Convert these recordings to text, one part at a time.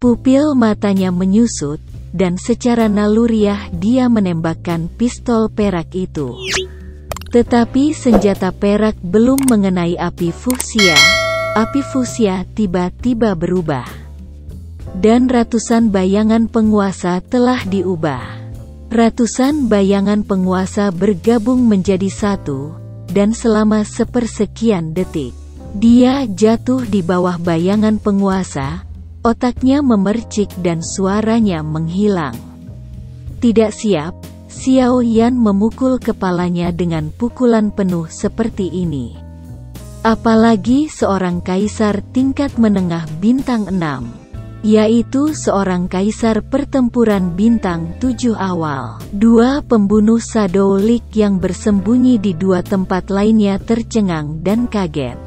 Pupil matanya menyusut, dan secara naluriah dia menembakkan pistol perak itu. Tetapi senjata perak belum mengenai api fuchsia. Api fuchsia tiba-tiba berubah. Dan ratusan bayangan penguasa telah diubah. Ratusan bayangan penguasa bergabung menjadi satu, dan selama sepersekian detik, dia jatuh di bawah bayangan penguasa, otaknya memercik dan suaranya menghilang. Tidak siap, Xiao Yan memukul kepalanya dengan pukulan penuh seperti ini. Apalagi seorang kaisar tingkat menengah bintang 6. Yaitu seorang kaisar pertempuran bintang 7 awal. Dua pembunuh Shadow League yang bersembunyi di dua tempat lainnya tercengang dan kaget.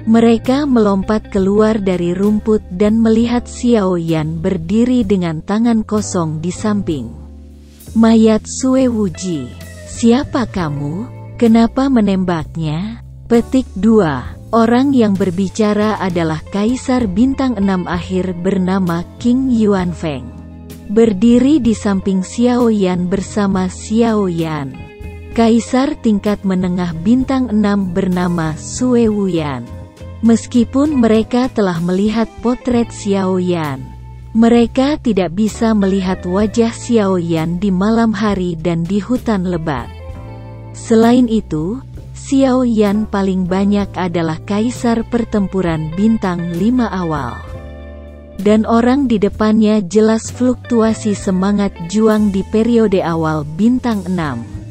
Mereka melompat keluar dari rumput dan melihat Xiao Yan berdiri dengan tangan kosong di samping mayat Sue Wuji. "Siapa kamu? Kenapa menembaknya?" Petik 2. Orang yang berbicara adalah Kaisar Bintang 6 akhir bernama King Yuanfeng. Berdiri di samping Xiao Yan bersama Xiao Yan. Kaisar tingkat menengah Bintang 6 bernama Sue Wuyan. Meskipun mereka telah melihat potret Xiao Yan, mereka tidak bisa melihat wajah Xiao Yan di malam hari dan di hutan lebat. Selain itu, Xiao Yan paling banyak adalah kaisar pertempuran bintang 5 awal. Dan orang di depannya jelas fluktuasi semangat juang di periode awal bintang 6.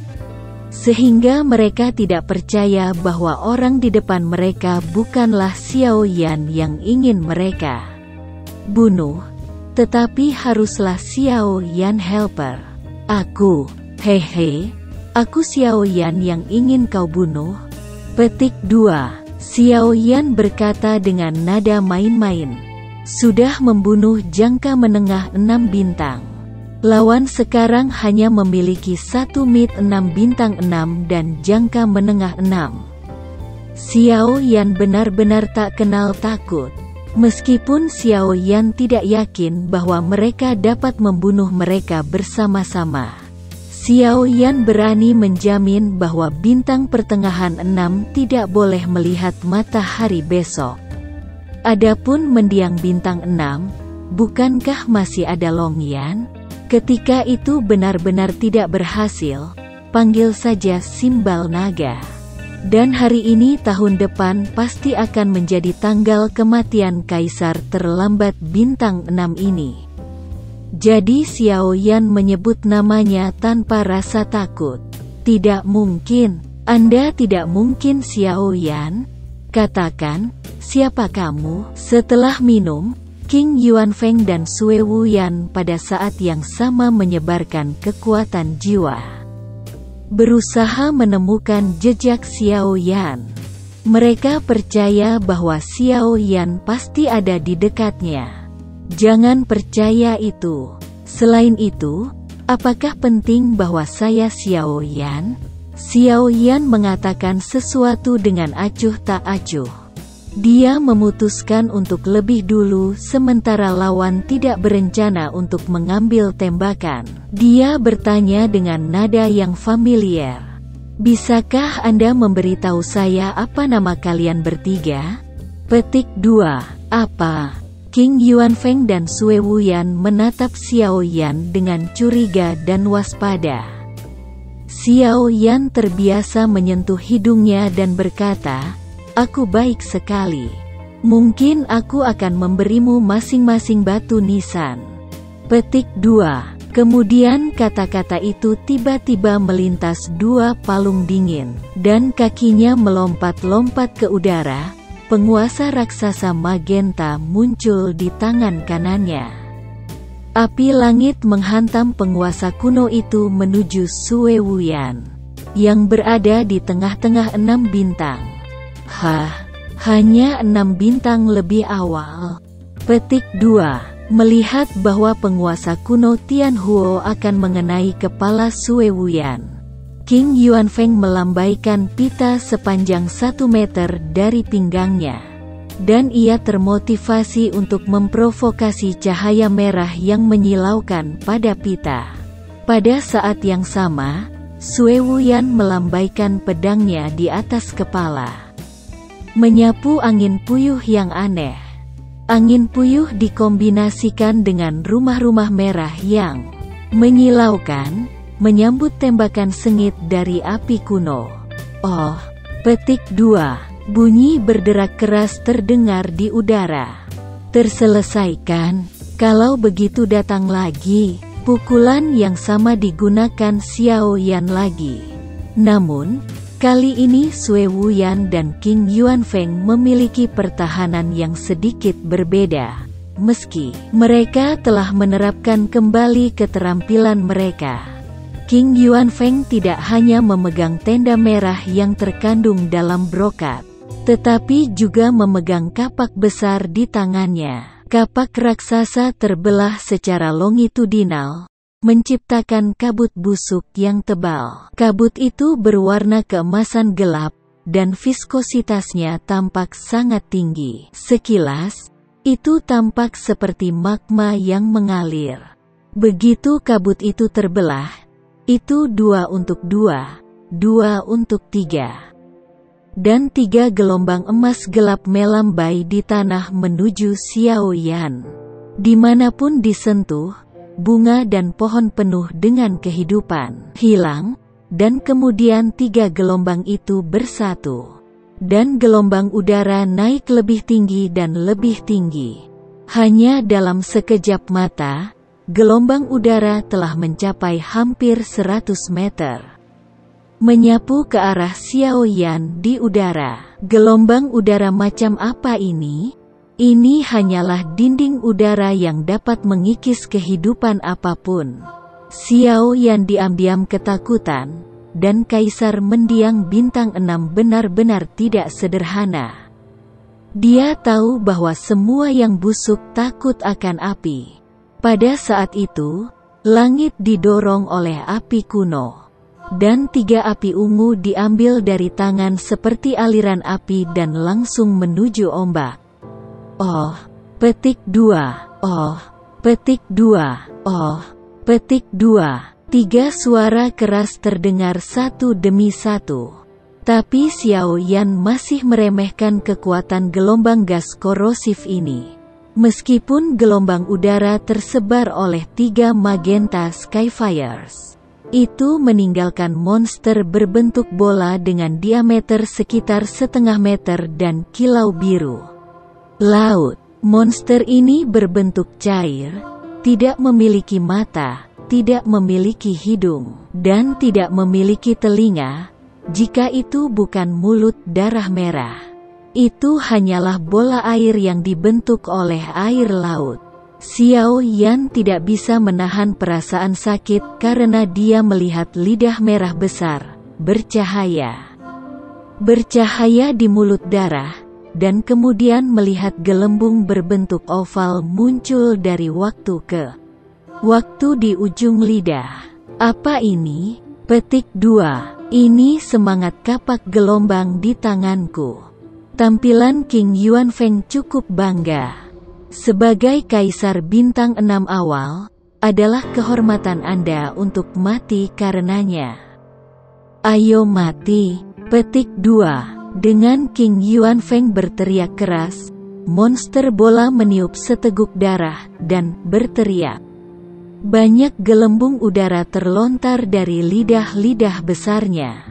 Sehingga mereka tidak percaya bahwa orang di depan mereka bukanlah Xiao Yan yang ingin mereka bunuh, tetapi haruslah Xiao Yan helper. "Aku, hehe. Aku Xiao Yan yang ingin kau bunuh." Petik 2. Xiao Yan berkata dengan nada main-main. Sudah membunuh jangka menengah 6 bintang. Lawan sekarang hanya memiliki satu mid 6 bintang 6 dan jangka menengah 6. Xiao Yan benar-benar tak kenal takut. Meskipun Xiao Yan tidak yakin bahwa mereka dapat membunuh mereka bersama-sama, Xiao Yan berani menjamin bahwa bintang pertengahan 6 tidak boleh melihat matahari besok. Adapun mendiang bintang 6, bukankah masih ada Long Yan? Ketika itu benar-benar tidak berhasil, panggil saja Simbal Naga. Dan hari ini tahun depan pasti akan menjadi tanggal kematian kaisar terlambat bintang 6 ini. Jadi Xiao Yan menyebut namanya tanpa rasa takut. "Tidak mungkin, Anda tidak mungkin Xiao Yan. Katakan, siapa kamu?" Setelah minum, King Yuanfeng dan Sue Wuyan pada saat yang sama menyebarkan kekuatan jiwa, berusaha menemukan jejak Xiao Yan. Mereka percaya bahwa Xiao Yan pasti ada di dekatnya. Jangan percaya itu. Selain itu, apakah penting bahwa saya Xiao Yan? Xiao Yan mengatakan sesuatu dengan acuh tak acuh. Dia memutuskan untuk lebih dulu sementara lawan tidak berencana untuk mengambil tembakan. Dia bertanya dengan nada yang familiar. "Bisakah Anda memberitahu saya apa nama kalian bertiga?" Petik 2. "Apa?" King Yuanfeng dan Sue Wuyan menatap Xiao Yan dengan curiga dan waspada. Xiao Yan terbiasa menyentuh hidungnya dan berkata, "Aku baik sekali. Mungkin aku akan memberimu masing-masing batu nisan." Petik 2. Kemudian kata-kata itu tiba-tiba melintas dua palung dingin, dan kakinya melompat-lompat ke udara. Penguasa raksasa magenta muncul di tangan kanannya. Api langit menghantam penguasa kuno itu menuju Sue Wuyan, yang berada di tengah-tengah 6 bintang. Hanya 6 bintang lebih awal. Petik 2. Melihat bahwa penguasa kuno Tianhuo akan mengenai kepala Sue Wuyan, King Yuanfeng melambaikan pita sepanjang 1 meter dari pinggangnya. dan ia termotivasi untuk memprovokasi cahaya merah yang menyilaukan pada pita. Pada saat yang sama, Sue Wuyan melambaikan pedangnya di atas kepala, menyapu angin puyuh yang aneh. Angin puyuh dikombinasikan dengan rumah-rumah merah yang menyilaukan, menyambut tembakan sengit dari api kuno. Oh, petik 2. Bunyi berderak keras terdengar di udara. Terselesaikan. Kalau begitu datang lagi. Pukulan yang sama digunakan Xiao Yan lagi. Namun, kali ini Sue Wuyan dan King Yuanfeng memiliki pertahanan yang sedikit berbeda. Meski mereka telah menerapkan kembali keterampilan mereka, King Yuanfeng tidak hanya memegang tenda merah yang terkandung dalam brokat, tetapi juga memegang kapak besar di tangannya. Kapak raksasa terbelah secara longitudinal, menciptakan kabut busuk yang tebal. Kabut itu berwarna keemasan gelap, dan viskositasnya tampak sangat tinggi. Sekilas, itu tampak seperti magma yang mengalir. Begitu kabut itu terbelah, itu 2 untuk 2, 2 untuk 3. Dan 3 gelombang emas gelap melambai di tanah menuju Xiao Yan. Dimanapun disentuh, bunga dan pohon penuh dengan kehidupan hilang, dan kemudian 3 gelombang itu bersatu. Dan gelombang udara naik lebih tinggi dan lebih tinggi. Hanya dalam sekejap mata, gelombang udara telah mencapai hampir 100 meter. Menyapu ke arah Xiao Yan di udara. Gelombang udara macam apa ini? Ini hanyalah dinding udara yang dapat mengikis kehidupan apapun. Xiao Yan diam-diam ketakutan, dan Kaisar Mendiang Bintang 6 benar-benar tidak sederhana. Dia tahu bahwa semua yang busuk takut akan api. Pada saat itu, langit didorong oleh api kuno. Dan 3 api ungu diambil dari tangan seperti aliran api dan langsung menuju ombak. Oh, petik 2. Oh, petik 2. Oh, petik 2. 3 suara keras terdengar satu demi satu. Tapi Xiao Yan masih meremehkan kekuatan gelombang gas korosif ini. Meskipun gelombang udara tersebar oleh 3 magenta Skyfires, itu meninggalkan monster berbentuk bola dengan diameter sekitar setengah meter dan kilau biru laut. Monster ini berbentuk cair, tidak memiliki mata, tidak memiliki hidung, dan tidak memiliki telinga. Jika itu bukan mulut darah merah, itu hanyalah bola air yang dibentuk oleh air laut. Xiao Yan tidak bisa menahan perasaan sakit karena dia melihat lidah merah besar, bercahaya di mulut darah, dan kemudian melihat gelembung berbentuk oval muncul dari waktu ke waktu di ujung lidah. Apa ini? Petik 2. Ini semangat kapak gelombang di tanganku. Tampilan King Yuanfeng cukup bangga. Sebagai Kaisar Bintang 6 awal, adalah kehormatan Anda untuk mati karenanya. Ayo mati. Petik 2. Dengan King Yuanfeng berteriak keras, monster bola meniup seteguk darah, dan berteriak. Banyak gelembung udara terlontar dari lidah-lidah besarnya.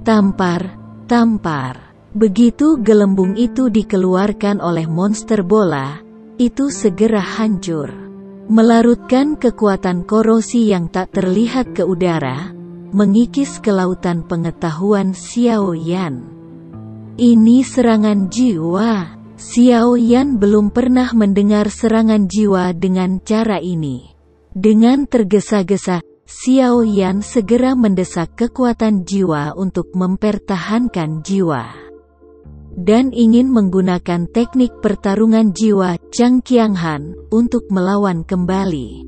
Tampar, tampar. Begitu gelembung itu dikeluarkan oleh monster bola, itu segera hancur, melarutkan kekuatan korosi yang tak terlihat ke udara, mengikis ke lautan pengetahuan Xiao Yan. Ini serangan jiwa. Xiao Yan belum pernah mendengar serangan jiwa dengan cara ini. Dengan tergesa-gesa, Xiao Yan segera mendesak kekuatan jiwa untuk mempertahankan jiwa, dan ingin menggunakan teknik pertarungan jiwa Chang Qianghan untuk melawan kembali.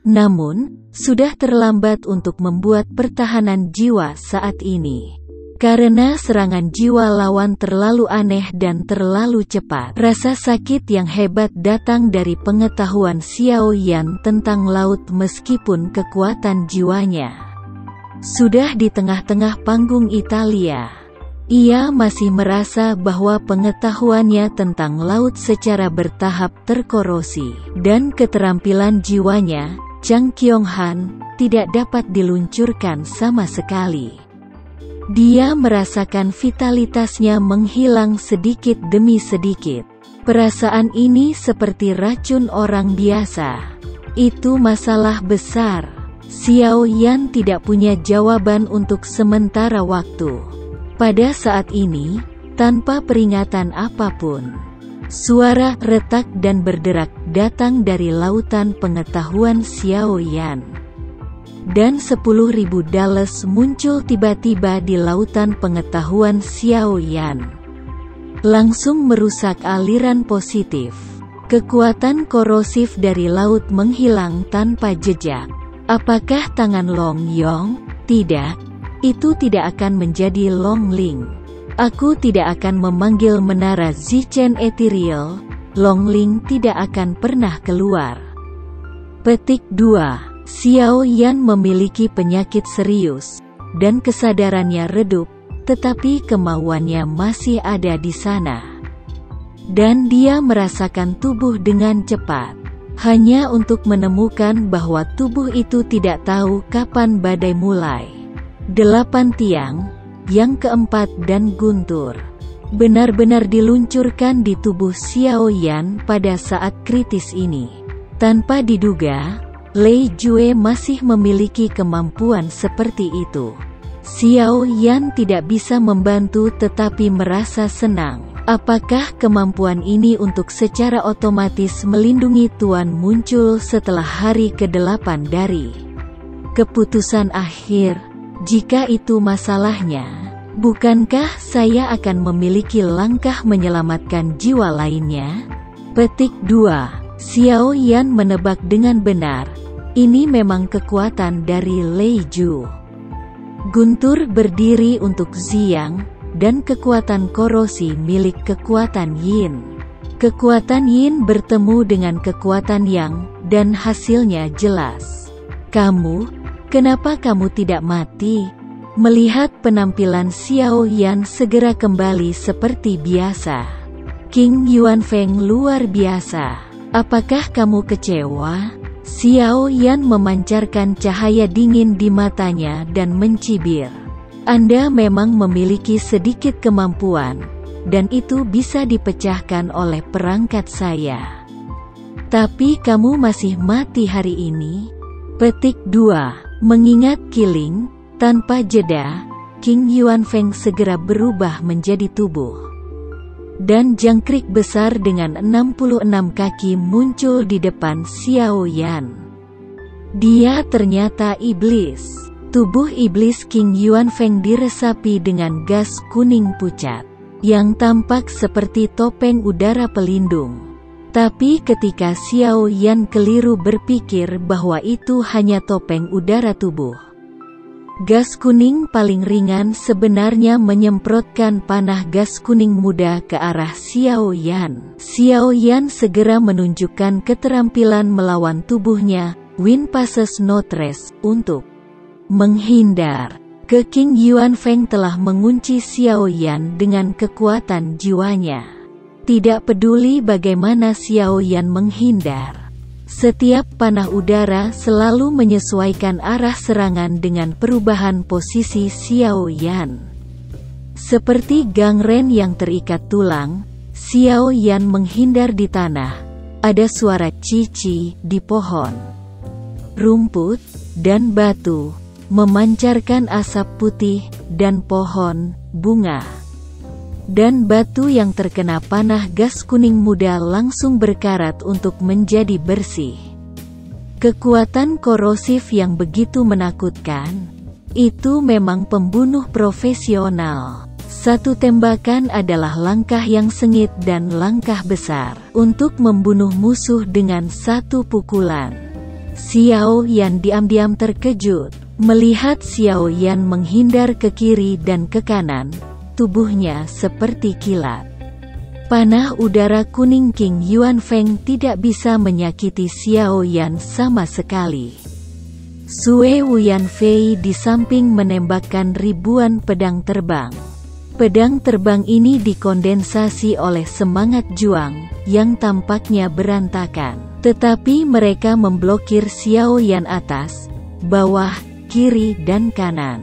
Namun, sudah terlambat untuk membuat pertahanan jiwa saat ini. Karena serangan jiwa lawan terlalu aneh dan terlalu cepat. Rasa sakit yang hebat datang dari pengetahuan Xiao Yan tentang laut meskipun kekuatan jiwanya sudah di tengah-tengah panggung Italia. Ia masih merasa bahwa pengetahuannya tentang laut secara bertahap terkorosi, dan keterampilan jiwanya, Chang Kyong-han, tidak dapat diluncurkan sama sekali. Dia merasakan vitalitasnya menghilang sedikit demi sedikit. Perasaan ini seperti racun orang biasa. Itu masalah besar. Xiao Yan tidak punya jawaban untuk sementara waktu. Pada saat ini, tanpa peringatan apapun, suara retak dan berderak datang dari lautan pengetahuan Xiao Yan. Dan 10.000 Dalles muncul tiba-tiba di lautan pengetahuan Xiao Yan, langsung merusak aliran positif. Kekuatan korosif dari laut menghilang tanpa jejak. Apakah tangan Long Yong? Tidak, itu tidak akan menjadi Long Ling. Aku tidak akan memanggil menara Zichen Ethereal. Long Ling tidak akan pernah keluar. Petik 2. Xiao Yan memiliki penyakit serius, dan kesadarannya redup, tetapi kemauannya masih ada di sana. Dan dia merasakan tubuh dengan cepat, hanya untuk menemukan bahwa tubuh itu tidak tahu kapan badai mulai. 8 tiang, yang keempat dan guntur, benar-benar diluncurkan di tubuh Xiao Yan pada saat kritis ini. Tanpa diduga, Lei Jue masih memiliki kemampuan seperti itu. Xiao Yan tidak bisa membantu tetapi merasa senang. Apakah kemampuan ini untuk secara otomatis melindungi Tuan muncul setelah hari ke-8 dari keputusan akhir? Jika itu masalahnya, bukankah saya akan memiliki langkah menyelamatkan jiwa lainnya? Petik 2. Xiao Yan menebak dengan benar. Ini memang kekuatan dari Lei Ju. Guntur berdiri untuk Ziyang, dan kekuatan korosi milik kekuatan Yin. Kekuatan Yin bertemu dengan kekuatan Yang, dan hasilnya jelas. Kenapa kamu tidak mati? Melihat penampilan Xiao Yan segera kembali seperti biasa. King Yuanfeng luar biasa. Apakah kamu kecewa? Xiao Yan memancarkan cahaya dingin di matanya dan mencibir. Anda memang memiliki sedikit kemampuan, dan itu bisa dipecahkan oleh perangkat saya. Tapi kamu masih mati hari ini? Petik 2. Mengingat Killing, tanpa jeda, King Yuanfeng segera berubah menjadi tubuh. Dan jangkrik besar dengan 66 kaki muncul di depan Xiao Yan. Dia ternyata iblis. Tubuh iblis King Yuanfeng diresapi dengan gas kuning pucat, yang tampak seperti topeng udara pelindung. Tapi ketika Xiao Yan keliru berpikir bahwa itu hanya topeng udara tubuh, gas kuning paling ringan sebenarnya menyemprotkan panah gas kuning muda ke arah Xiao Yan. Xiao Yan segera menunjukkan keterampilan melawan tubuhnya, Wind Passes No Trace, untuk menghindar. King Yuanfeng telah mengunci Xiao Yan dengan kekuatan jiwanya. Tidak peduli bagaimana Xiao Yan menghindar, setiap panah udara selalu menyesuaikan arah serangan dengan perubahan posisi Xiao Yan. Seperti gangren yang terikat tulang, Xiao Yan menghindar di tanah. Ada suara cici di pohon, rumput, dan batu, memancarkan asap putih, dan pohon, bunga, dan batu yang terkena panah gas kuning muda langsung berkarat untuk menjadi bersih. Kekuatan korosif yang begitu menakutkan. Itu memang pembunuh profesional. Satu tembakan adalah langkah yang sengit dan langkah besar untuk membunuh musuh dengan satu pukulan. Xiao Yan diam-diam terkejut. Melihat Xiao Yan menghindar ke kiri dan ke kanan, tubuhnya seperti kilat. Panah udara kuning King Yuanfeng tidak bisa menyakiti Xiao Yan sama sekali. Sue Wuyanfei di samping menembakkan ribuan pedang terbang. Pedang terbang ini dikondensasi oleh semangat juang, yang tampaknya berantakan. Tetapi mereka memblokir Xiao Yan atas, bawah, kiri dan kanan.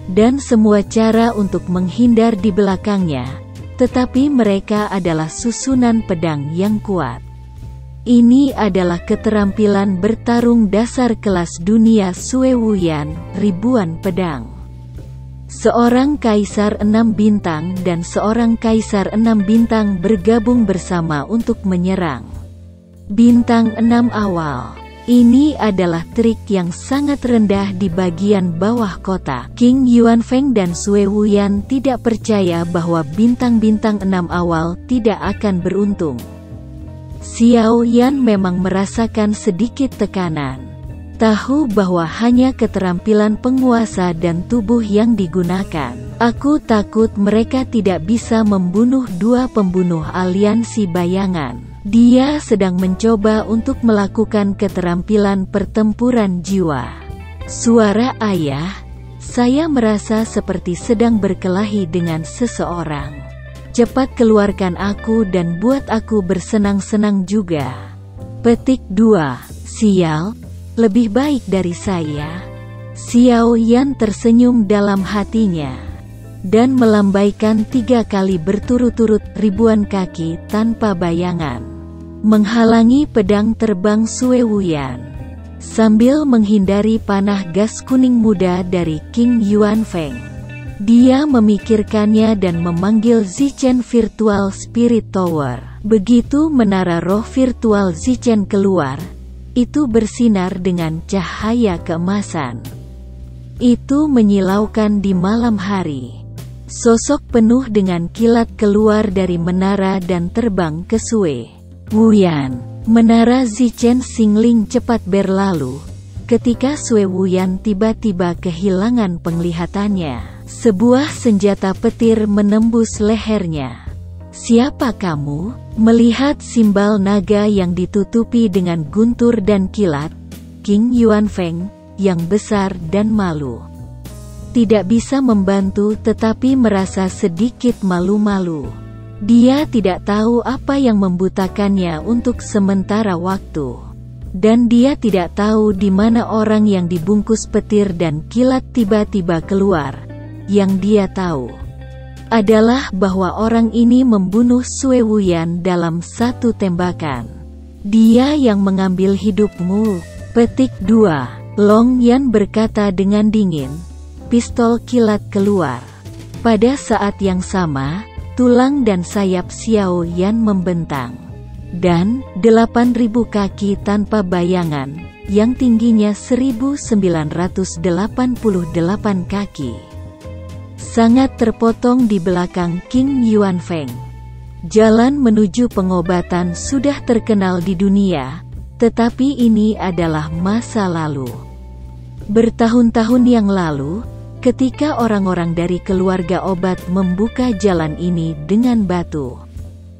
Dan semua cara untuk menghindar di belakangnya, tetapi mereka adalah susunan pedang yang kuat. Ini adalah keterampilan bertarung dasar kelas dunia Sue Wuyan, ribuan pedang. Seorang kaisar 6 bintang dan seorang kaisar 6 bintang bergabung bersama untuk menyerang bintang 6 awal. Ini adalah trik yang sangat rendah di bagian bawah kota. King Yuanfeng dan Sue Wuyan tidak percaya bahwa bintang-bintang 6 awal tidak akan beruntung. Xiao Yan memang merasakan sedikit tekanan. Tahu bahwa hanya keterampilan penguasa dan tubuh yang digunakan. Aku takut mereka tidak bisa membunuh 2 pembunuh aliansi bayangan. Dia sedang mencoba untuk melakukan keterampilan pertempuran jiwa. Suara ayah, saya merasa seperti sedang berkelahi dengan seseorang. Cepat keluarkan aku dan buat aku bersenang-senang juga. Petik 2. Sial, lebih baik dari saya. Xiao Yan tersenyum dalam hatinya dan melambaikan 3 kali berturut-turut ribuan kaki tanpa bayangan, menghalangi pedang terbang Sue Wuyan, sambil menghindari panah gas kuning muda dari King Yuanfeng. Dia memikirkannya dan memanggil Zichen Virtual Spirit Tower. Begitu menara roh virtual Zichen keluar, itu bersinar dengan cahaya keemasan. Itu menyilaukan di malam hari. Sosok penuh dengan kilat keluar dari menara dan terbang ke Sue Wuyan. Menara Zichen Xingling cepat berlalu. Ketika Sue Wuyan tiba-tiba kehilangan penglihatannya, sebuah senjata petir menembus lehernya. Siapa kamu? Melihat simbal naga yang ditutupi dengan guntur dan kilat, King Yuanfeng, yang besar dan malu, tidak bisa membantu tetapi merasa sedikit malu-malu. Dia tidak tahu apa yang membutakannya untuk sementara waktu. Dan dia tidak tahu di mana orang yang dibungkus petir dan kilat tiba-tiba keluar. Yang dia tahu adalah bahwa orang ini membunuh Sue Wuyan dalam 1 tembakan. Dia yang mengambil hidupmu. Petik 2. Long Yan berkata dengan dingin. Pistol kilat keluar. Pada saat yang sama, tulang dan sayap Xiao Yan membentang. Dan 8.000 kaki tanpa bayangan, yang tingginya 1988 kaki, sangat terpotong di belakang King Yuanfeng. Jalan menuju pengobatan sudah terkenal di dunia, tetapi ini adalah masa lalu. Bertahun-tahun yang lalu, ketika orang-orang dari keluarga obat membuka jalan ini dengan batu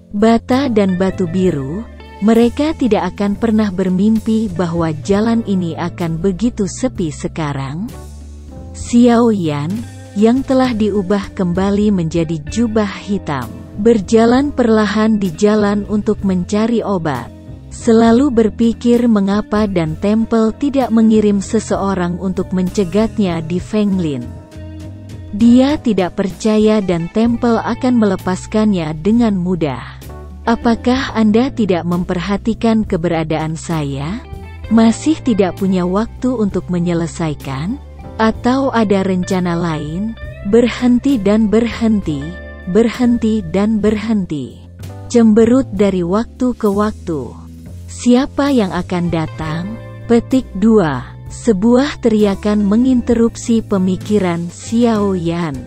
bata dan batu biru, mereka tidak akan pernah bermimpi bahwa jalan ini akan begitu sepi sekarang. Xiao Yan, yang telah diubah kembali menjadi jubah hitam, berjalan perlahan di jalan untuk mencari obat. Selalu berpikir mengapa dan tempel tidak mengirim seseorang untuk mencegatnya di Fenglin. Dia tidak percaya dan tempel akan melepaskannya dengan mudah. Apakah Anda tidak memperhatikan keberadaan saya? Masih tidak punya waktu untuk menyelesaikan? Atau ada rencana lain? Berhenti dan berhenti, berhenti dan berhenti. Cemberut dari waktu ke waktu. Siapa yang akan datang? Petik 2. Sebuah teriakan menginterupsi pemikiran Xiao Yan.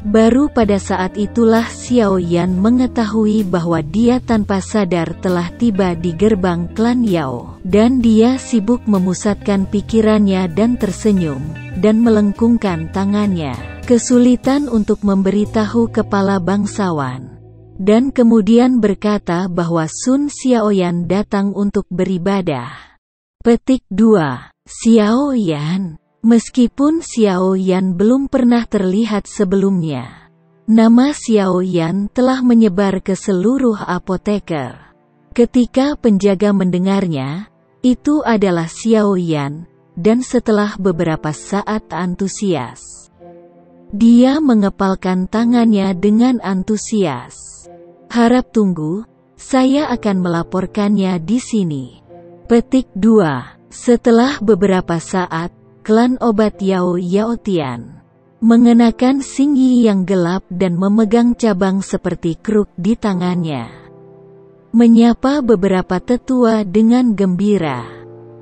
Baru pada saat itulah Xiao Yan mengetahui bahwa dia tanpa sadar telah tiba di gerbang klan Yao. Dan dia sibuk memusatkan pikirannya dan tersenyum, dan melengkungkan tangannya. Kesulitan untuk memberitahu kepala bangsawan. Dan kemudian berkata bahwa Sun Xiaoyan datang untuk beribadah. Petik 2. Xiao Yan. Meskipun Xiao Yan belum pernah terlihat sebelumnya, nama Xiao Yan telah menyebar ke seluruh apoteker. Ketika penjaga mendengarnya, itu adalah Xiao Yan, dan setelah beberapa saat antusias, dia mengepalkan tangannya dengan antusias. Harap tunggu, saya akan melaporkannya di sini. Petik 2. Setelah beberapa saat, klan obat Yao Yaotian mengenakan singgi yang gelap dan memegang cabang seperti kruk di tangannya, menyapa beberapa tetua dengan gembira.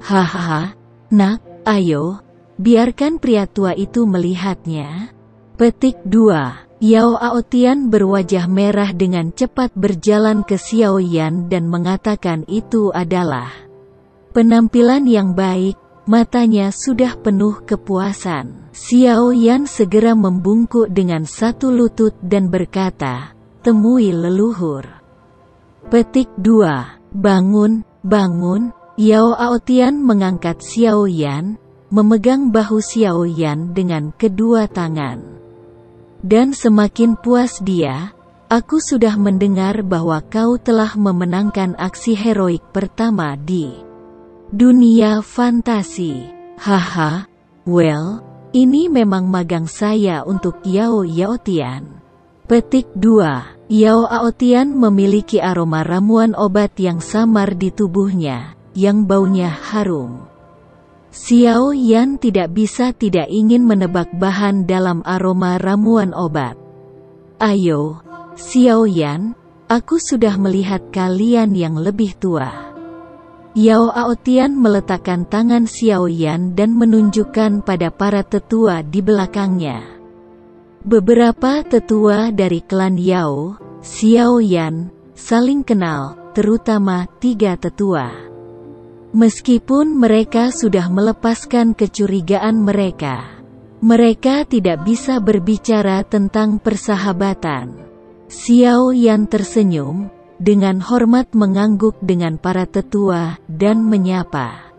Hahaha, nak, ayo, biarkan pria tua itu melihatnya. Petik 2. Yao Aotian berwajah merah dengan cepat berjalan ke Xiao Yan dan mengatakan itu adalah penampilan yang baik. Matanya sudah penuh kepuasan. Xiao Yan segera membungkuk dengan satu lutut dan berkata, temui leluhur. Petik 2. Bangun, bangun. Yao Aotian mengangkat Xiao Yan, memegang bahu Xiao Yan dengan kedua tangan. Dan semakin puas dia, aku sudah mendengar bahwa kau telah memenangkan aksi heroik pertama di dunia fantasi. Haha, well, ini memang magang saya untuk Yao Yaotian. Petik 2. Yao Aotian memiliki aroma ramuan obat yang samar di tubuhnya, yang baunya harum. Xiao Yan tidak bisa tidak ingin menebak bahan dalam aroma ramuan obat. Ayo, Xiao Yan, aku sudah melihat kalian yang lebih tua. Yao Aotian meletakkan tangan Xiao Yan dan menunjukkan pada para tetua di belakangnya. Beberapa tetua dari klan Yao, Xiao Yan, saling kenal, terutama 3 tetua. Meskipun mereka sudah melepaskan kecurigaan mereka, mereka tidak bisa berbicara tentang persahabatan. Xiao Yan tersenyum, dengan hormat mengangguk dengan para tetua, dan menyapa.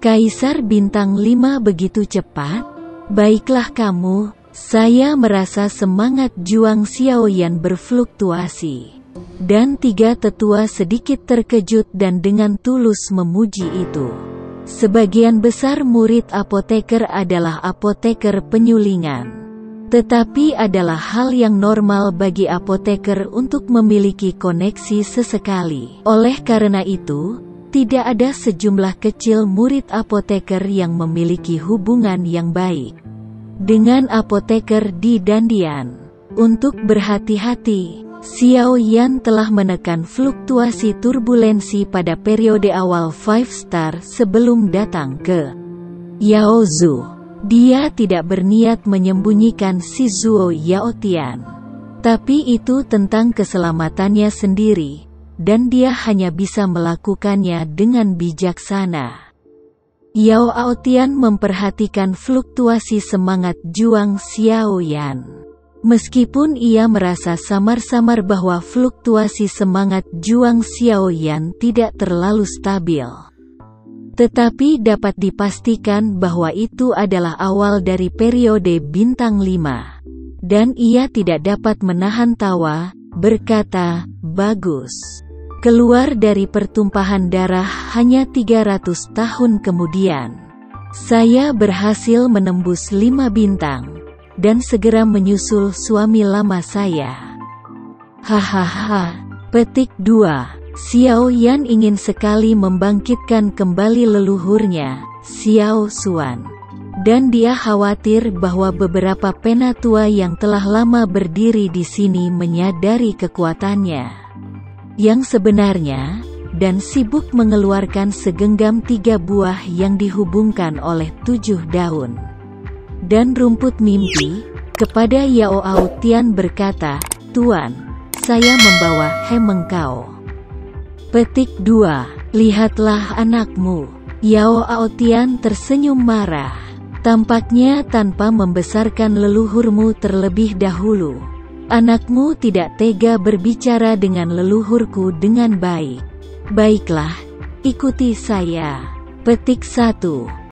Kaisar Bintang 5 begitu cepat? Baiklah kamu, saya merasa semangat juang Xiao Yan berfluktuasi. Dan 3 tetua sedikit terkejut dan dengan tulus memuji itu. Sebagian besar murid apoteker adalah apoteker penyulingan. Tetapi adalah hal yang normal bagi apoteker untuk memiliki koneksi sesekali. Oleh karena itu, tidak ada sejumlah kecil murid apoteker yang memiliki hubungan yang baik dengan apoteker di Dandian. Untuk berhati-hati, Xiao Yan telah menekan fluktuasi turbulensi pada periode awal 5 star sebelum datang ke Yaozu. Dia tidak berniat menyembunyikan si Zuo Yaotian. Tapi itu tentang keselamatannya sendiri, dan dia hanya bisa melakukannya dengan bijaksana. Yao Aotian memperhatikan fluktuasi semangat juang Xiao Yan. Meskipun ia merasa samar-samar bahwa fluktuasi semangat juang Xiao Yan tidak terlalu stabil, tetapi dapat dipastikan bahwa itu adalah awal dari periode Bintang 5. Dan ia tidak dapat menahan tawa, berkata, bagus. Keluar dari pertumpahan darah hanya 300 tahun kemudian, saya berhasil menembus 5 bintang, dan segera menyusul suami lama saya. Hahaha. Petik 2. Xiao Yan ingin sekali membangkitkan kembali leluhurnya, Xiao Xuan. Dan dia khawatir bahwa beberapa penatua yang telah lama berdiri di sini menyadari kekuatannya yang sebenarnya, dan sibuk mengeluarkan segenggam 3 buah yang dihubungkan oleh 7 daun dan rumput mimpi, Kepada Yao Aotian berkata, "Tuan, saya membawa Hemengkao." Petik 2. Lihatlah anakmu. Yao Aotian tersenyum marah. Tampaknya tanpa membesarkan leluhurmu terlebih dahulu. Anakmu tidak tega berbicara dengan leluhurku dengan baik. Baiklah, ikuti saya. Petik 1.